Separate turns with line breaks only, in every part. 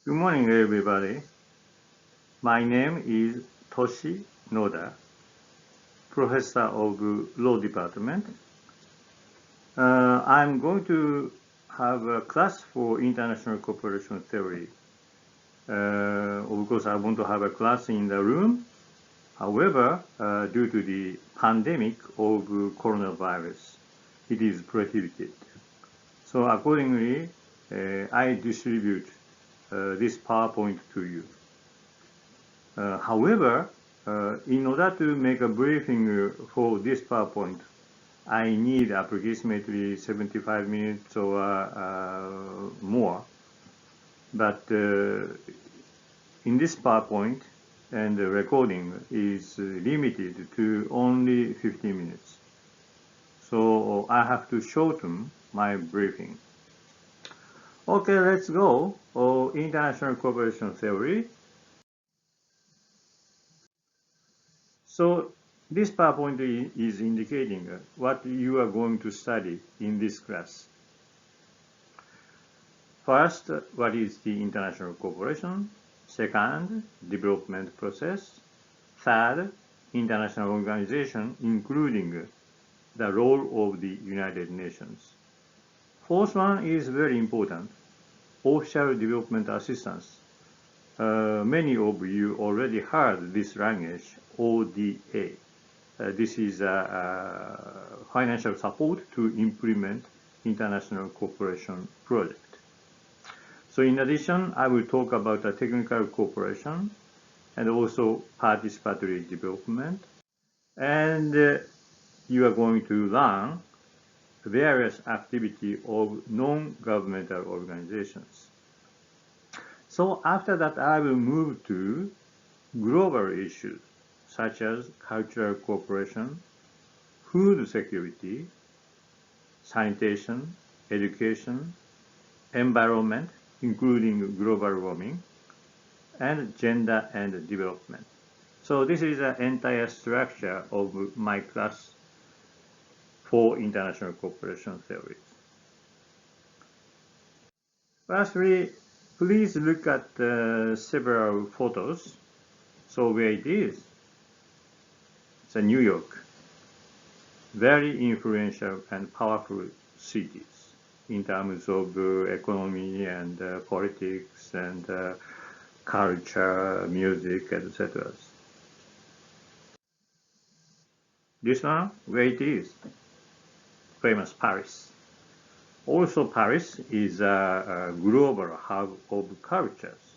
Good morning, everybody. My name is Toshi NODA, Professor of Law Department. I'm going to have a class for International Cooperation Theory. Of course, I want to have a class in the room. However, due to the pandemic of coronavirus, it is prohibited. So accordingly, I distribute this PowerPoint to you. However, in order to make a briefing for this PowerPoint, I need approximately 75 minutes or more. But in this PowerPoint, and the recording is limited to only 15 minutes. So I have to shorten my briefing. Okay, let's go. International Cooperation Theory. So this PowerPoint is indicating what you are going to study in this class. First, what is the international cooperation? Second, development process. Third, international organization, including the role of the United Nations. Fourth one is very important, official development assistance. Many of you already heard this language, ODA. This is financial support to implement international cooperation project. So in addition, I will talk about the technical cooperation and also participatory development. And you are going to learn various activities of non-governmental organizations. So after that, I will move to global issues such as cultural cooperation, food security, sanitation, education, environment, including global warming, and gender and development. So this is the entire structure of my class for international cooperation theory. Firstly, please look at several photos. So where it is? It's New York. Very influential and powerful cities in terms of economy and politics and culture, music, etc. This one, where it is? Famous Paris. Also, Paris is a global hub of cultures.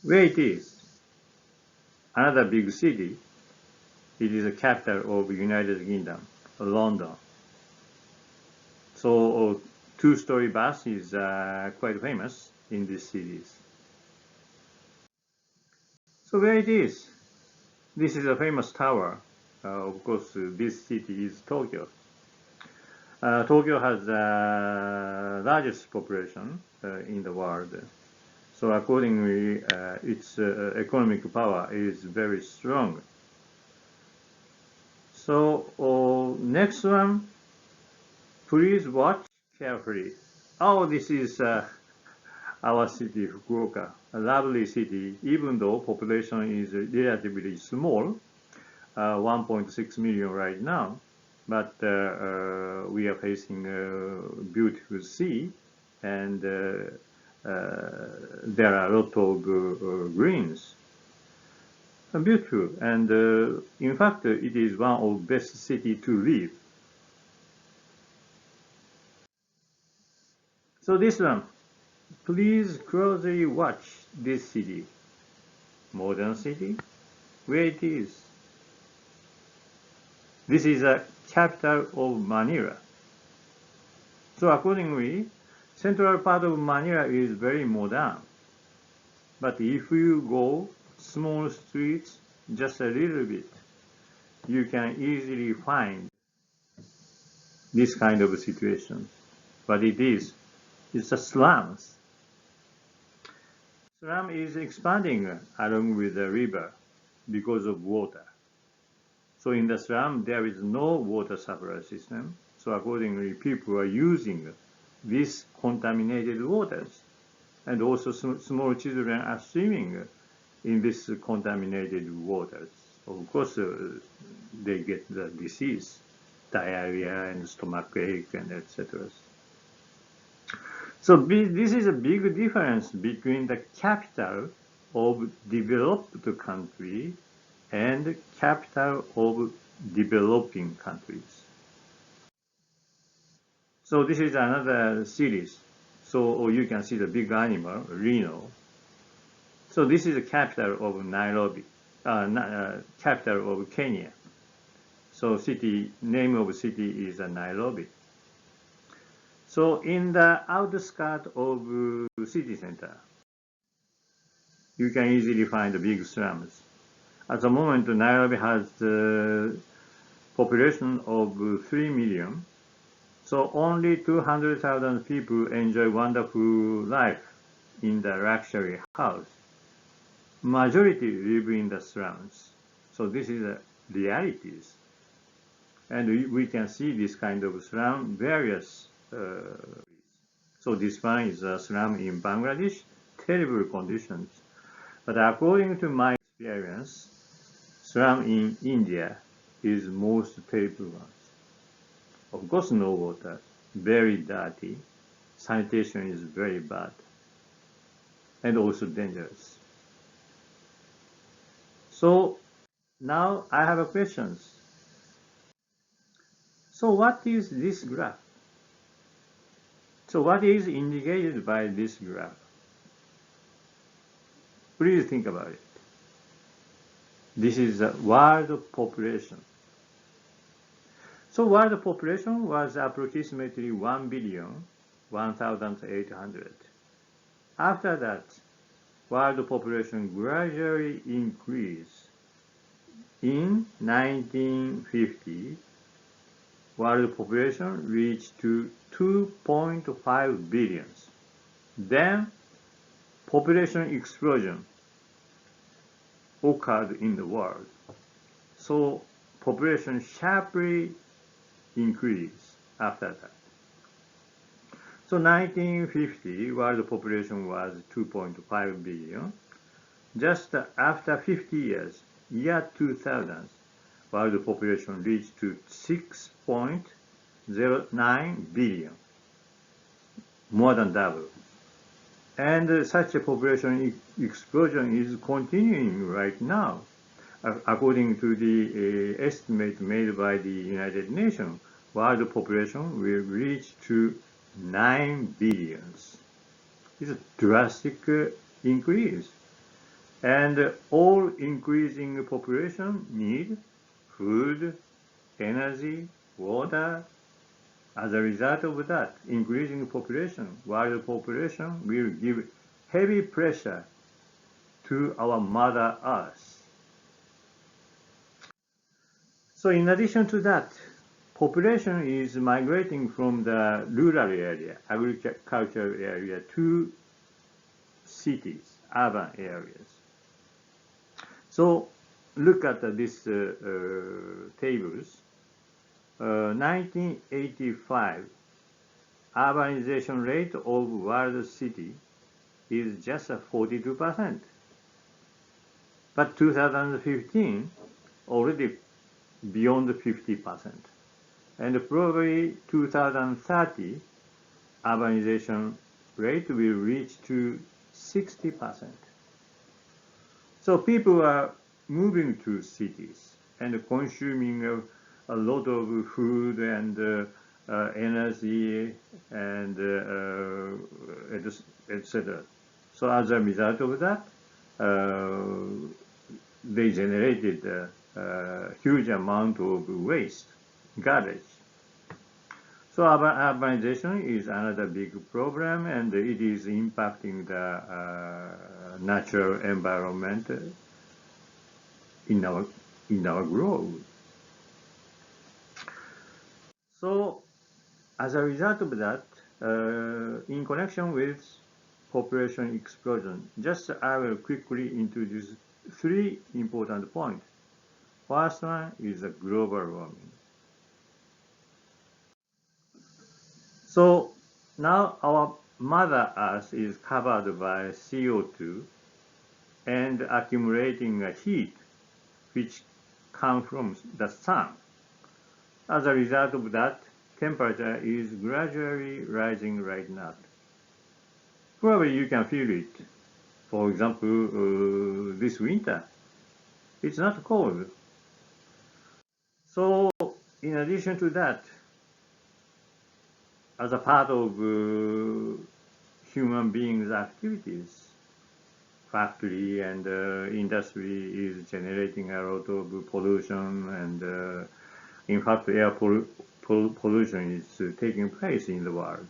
Where it is? Another big city. It is the capital of United Kingdom, London. So, two-story bus is quite famous in these cities. So where it is? This is a famous tower. Of course, this city is Tokyo. Tokyo has the largest population in the world. So accordingly, its economic power is very strong. So next one, please watch carefully. Oh, this is our city, Fukuoka, a lovely city, even though population is relatively small, 1.6 million right now. But we are facing a beautiful sea, and there are a lot of greens. Beautiful, and in fact, it is one of the best cities to live. So this one, please closely watch this city. Modern city, where it is? This is the capital of Manila. So accordingly, central part of Manila is very modern. But if you go small streets just a little bit, you can easily find this kind of situation. But it's a slums. Slum is expanding along with the river because of water. So in the slum, there is no water supply system. So accordingly, people are using with contaminated waters. And also small children are swimming in this contaminated waters. Of course, they get the disease, diarrhea and stomach ache and etc. So this is a big difference between the capital of developed country and capital of developing countries. So this is another series. So you can see the big animal, rhino. So this is the capital of Nairobi, capital of Kenya. So name of city is Nairobi. So in the outskirts of city center, you can easily find the big slums. At the moment, Nairobi has the population of 3 million. So only 200,000 people enjoy wonderful life in the luxury house. Majority live in the slums. So this is the realities. And we can see this kind of slum various. So this one is a slum in Bangladesh, terrible conditions. But according to my experience, slum in India is most terrible one. Of course, no water, very dirty, sanitation is very bad, and also dangerous. So now I have a questions. So what is this graph? So what is indicated by this graph? Please think about it. This is the world population. So world population was approximately 1,000,000,1,800. After that, world population gradually increased. In 1950, world population reached to 2.5 billion. Then, population explosion occurred in the world. So, population sharply increased after that. So 1950, world population was 2.5 billion. Just after 50 years, year 2000, world population reached to 6.09 billion, more than double. And such a population explosion is continuing right now. According to the estimate made by the United Nations, world population will reach to 9 billion. It's a drastic increase. And all increasing population need food, energy, water. As a result of that, increasing population, world population will give heavy pressure to our Mother Earth. So in addition to that, population is migrating from the rural area, agricultural area, to cities, urban areas. So look at these tables. 1985, urbanization rate of world city is just 42%. But 2015, already beyond 50%. And probably 2030, urbanization rate will reach to 60%. So people are moving to cities and consuming a lot of food and energy and etc. So as a result of that, they generated a huge amount of waste, garbage. So urbanization is another big problem, and it is impacting the natural environment in our globe. So, as a result of that, in connection with population explosion, just I will quickly introduce 3 important points. First one is global warming. So, Now our Mother Earth is covered by CO2 and accumulating heat which comes from the sun. As a result of that, temperature is gradually rising right now. Probably you can feel it. For example, this winter, it's not cold. So, in addition to that, as a part of human beings' activities, factory and industry is generating a lot of pollution, and in fact, air pollution is taking place in the world.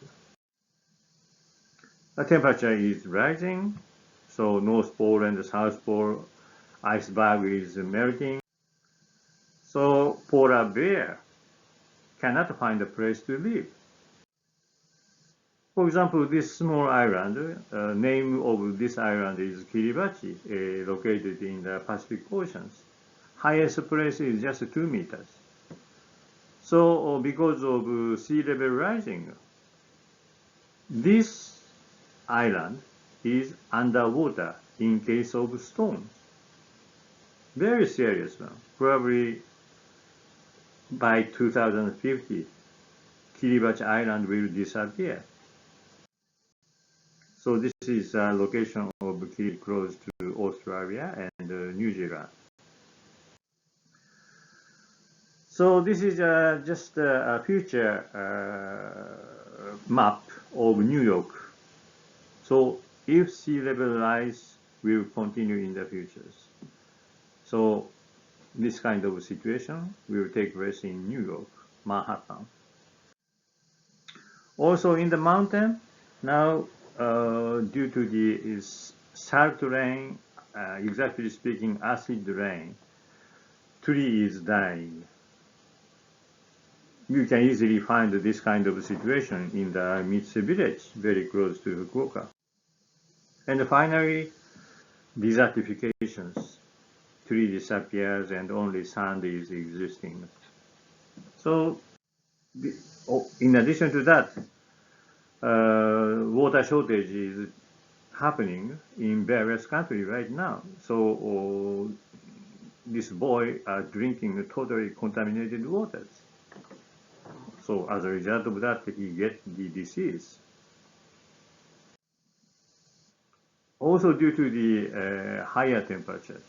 The temperature is rising, so North Pole and the South Pole iceberg is melting. So polar bear cannot find a place to live. For example, this small island, name of this island is Kiribati, located in the Pacific Oceans. Highest place is just 2 meters. So because of sea level rising, this island is underwater in case of storms. Very serious one. Probably by 2050, Kiribati Island will disappear. So this is a location of Kiribati close to Australia and New Zealand. So this is just a future map of New York. So if sea level rise will continue in the futures. So this kind of situation will take place in New York, Manhattan. Also in the mountain, now due to the salt rain, exactly speaking acid rain, tree is dying. You can easily find this kind of situation in the Mitsu village, very close to Fukuoka. And finally, desertifications. Tree disappears and only sand is existing. So, in addition to that, water shortage is happening in various countries right now. So, this boy are drinking totally contaminated waters. So as a result of that, he gets the disease. Also due to the higher temperatures,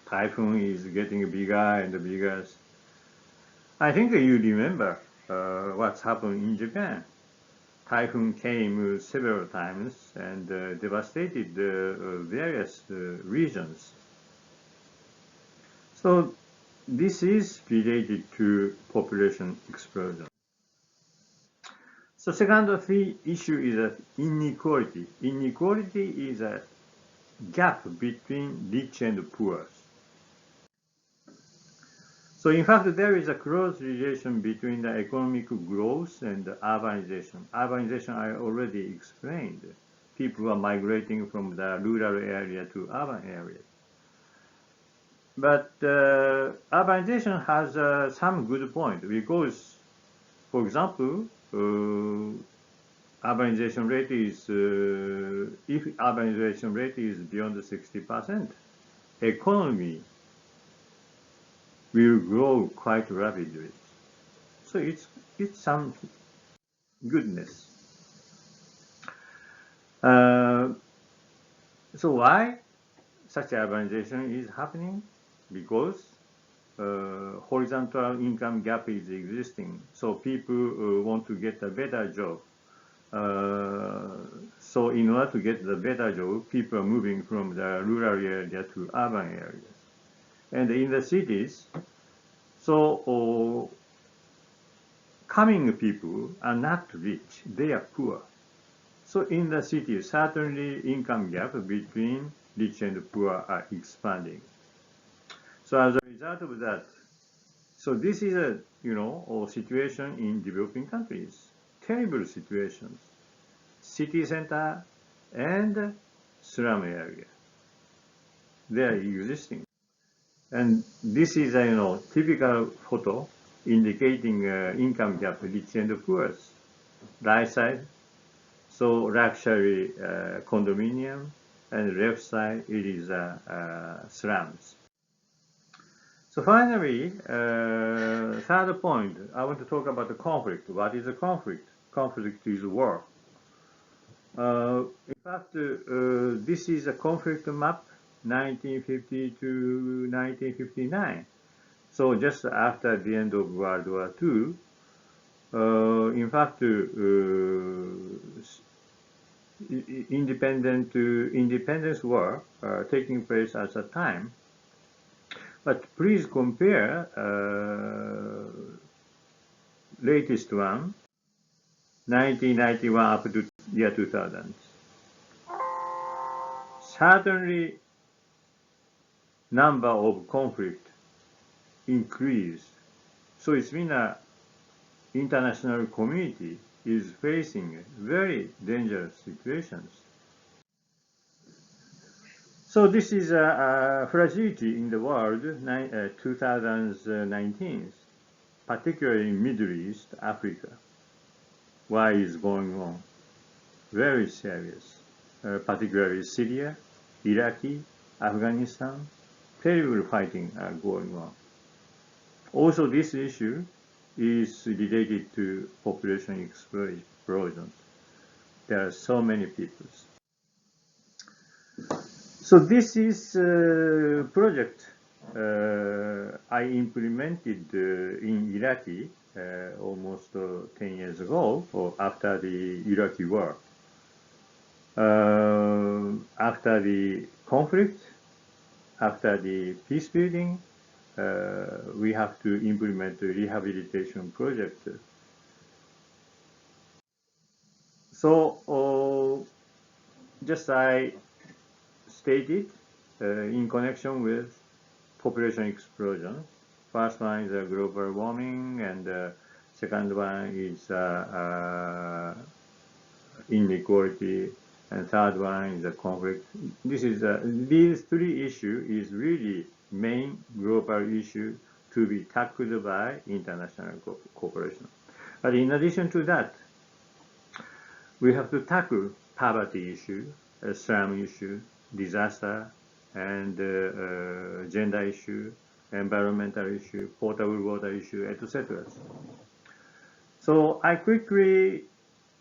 typhoon is getting bigger and bigger. I think you remember what's happened in Japan. Typhoon came several times and devastated various regions. So this is related to population explosion. So second issue is inequality. Inequality is a gap between rich and poor. So in fact, there is a close relation between the economic growth and urbanization. Urbanization I already explained. People are migrating from the rural area to urban areas. But urbanization has some good point because, for example, urbanization rate is if urbanization rate is beyond 60%, economy will grow quite rapidly. So it's some goodness. So why such urbanization is happening? Because horizontal income gap is existing. So people want to get a better job. So in order to get the better job, people are moving from the rural area to urban areas. And in the cities, so coming people are not rich, they are poor. So in the cities, certainly income gap between rich and poor are expanding. So as a result of that, so this is a situation in developing countries, terrible situations, city center and slum area, they are existing. And this is a typical photo indicating income gap, rich and poor. right side, so luxury condominium, and left side it is slums. So finally, third point, I want to talk about the conflict. What is a conflict? Conflict is war. In fact, this is a conflict map, 1950 to 1959. So just after the end of World War II, in fact, independence war taking place at the time. But please compare latest one, 1991 up to year 2000. Certainly, number of conflict increased. So it's been a international community is facing very dangerous situations. So this is a fragility in the world 2019, particularly in Middle East, Africa. Why is going on? Very serious, particularly Syria, Iraq, Afghanistan, terrible fighting are going on. Also, this issue is related to population explosion. There are so many people. So this is a project I implemented in Iraq almost 10 years ago, or after the Iraqi war. After the conflict, after the peace building, we have to implement a rehabilitation project. So, just I stated in connection with population explosion. First one is global warming, and second one is inequality, and third one is conflict. This is these three issues is really main global issue to be tackled by international cooperation. But in addition to that, we have to tackle poverty issue, slum issue, disaster, and gender issue, environmental issue, potable water issue, etc. So I quickly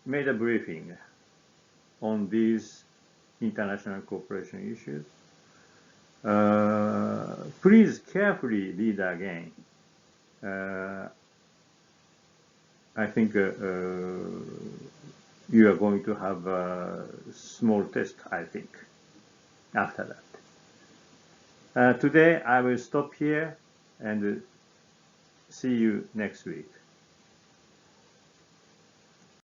made a briefing on these international cooperation issues. Please carefully read again. I think you are going to have a small test, I think, after that. Today I will stop here and see you next week.